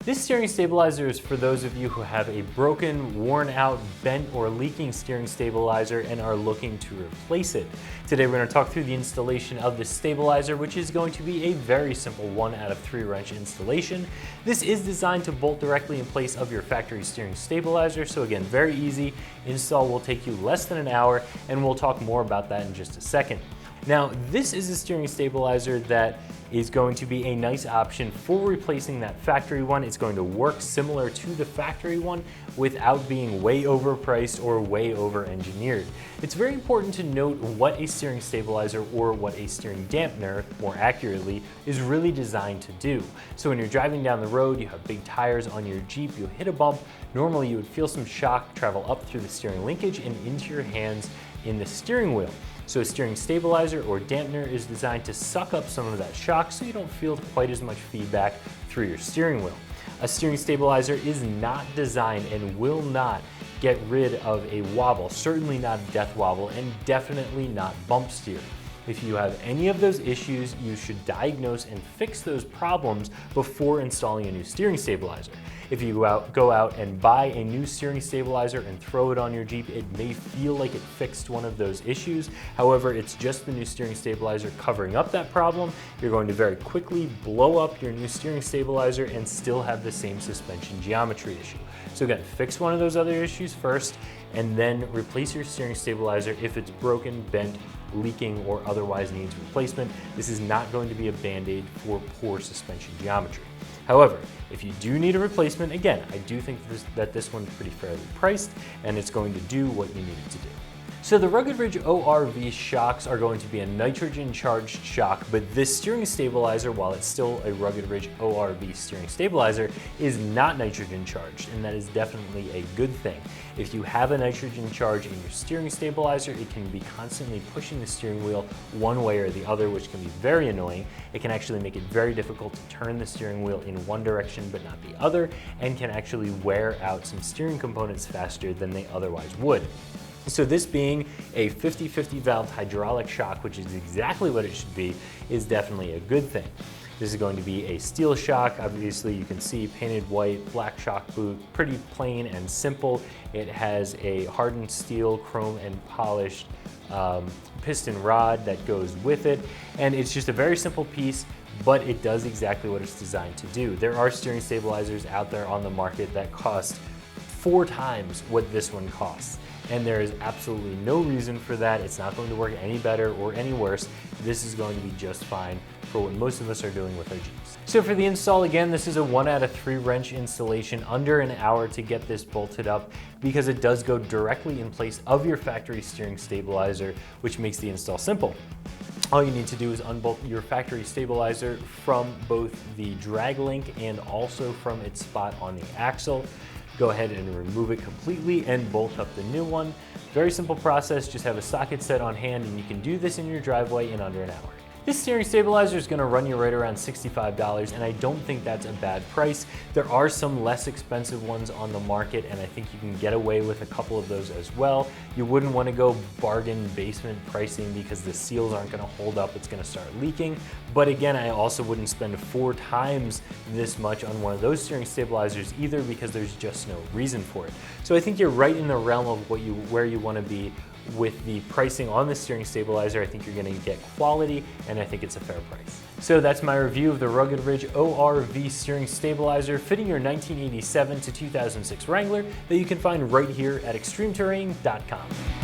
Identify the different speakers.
Speaker 1: This steering stabilizer is for those of you who have a broken, worn out, bent, or leaking steering stabilizer and are looking to replace it. Today we're going to talk through the installation of this stabilizer, which is going to be a very simple 1 out of 3 wrench installation. This is designed to bolt directly in place of your factory steering stabilizer, so again, very easy. Install will take you less than an hour, and we'll talk more about that in just a second. Now, this is a steering stabilizer that is going to be a nice option for replacing that factory one. It's going to work similar to the factory one without being way overpriced or way over-engineered. It's very important to note what a steering stabilizer, or what a steering dampener, more accurately, is really designed to do. So when you're driving down the road, you have big tires on your Jeep, you hit a bump, normally you would feel some shock travel up through the steering linkage and into your hands in the steering wheel. So a steering stabilizer or dampener is designed to suck up some of that shock so you don't feel quite as much feedback through your steering wheel. A steering stabilizer is not designed and will not get rid of a wobble, certainly not a death wobble, and definitely not bump steer. If you have any of those issues, you should diagnose and fix those problems before installing a new steering stabilizer. If you go out and buy a new steering stabilizer and throw it on your Jeep, it may feel like it fixed one of those issues. However, it's just the new steering stabilizer covering up that problem. You're going to very quickly blow up your new steering stabilizer and still have the same suspension geometry issue. So again, fix one of those other issues first, and then replace your steering stabilizer if it's broken, bent, leaking, or otherwise needs replacement. This is not going to be a band-aid for poor suspension geometry. However, if you do need a replacement, again, I do think that this one's pretty fairly priced, and it's going to do what you need it to do. So the Rugged Ridge ORV shocks are going to be a nitrogen-charged shock, but this steering stabilizer, while it's still a Rugged Ridge ORV steering stabilizer, is not nitrogen-charged, and that is definitely a good thing. If you have a nitrogen charge in your steering stabilizer, it can be constantly pushing the steering wheel one way or the other, which can be very annoying. It can actually make it very difficult to turn the steering wheel in one direction but not the other, and can actually wear out some steering components faster than they otherwise would. So this being a 50/50 valve hydraulic shock, which is exactly what it should be, is definitely a good thing. This is going to be a steel shock. Obviously you can see painted white, black shock boot, pretty plain and simple. It has a hardened steel, chrome and polished piston rod that goes with it. And it's just a very simple piece, but it does exactly what it's designed to do. There are steering stabilizers out there on the market that cost 4 times what this one costs. And there is absolutely no reason for that. It's not going to work any better or any worse. This is going to be just fine for what most of us are doing with our Jeeps. So for the install, again, this is a 1 out of 3 wrench installation, under an hour to get this bolted up, because it does go directly in place of your factory steering stabilizer, which makes the install simple. All you need to do is unbolt your factory stabilizer from both the drag link and also from its spot on the axle. Go ahead and remove it completely and bolt up the new one. Very simple process, just have a socket set on hand and you can do this in your driveway in under an hour. This steering stabilizer is going to run you right around $65, and I don't think that's a bad price. There are some less expensive ones on the market, and I think you can get away with a couple of those as well. You wouldn't want to go bargain basement pricing because the seals aren't going to hold up, it's going to start leaking. But again, I also wouldn't spend 4 times this much on one of those steering stabilizers either, because there's just no reason for it. So I think you're right in the realm of where you want to be with the pricing on the steering stabilizer. I think you're going to get quality, and I think it's a fair price. So that's my review of the Rugged Ridge ORV steering stabilizer fitting your 1987 to 2006 Wrangler, that you can find right here at ExtremeTerrain.com.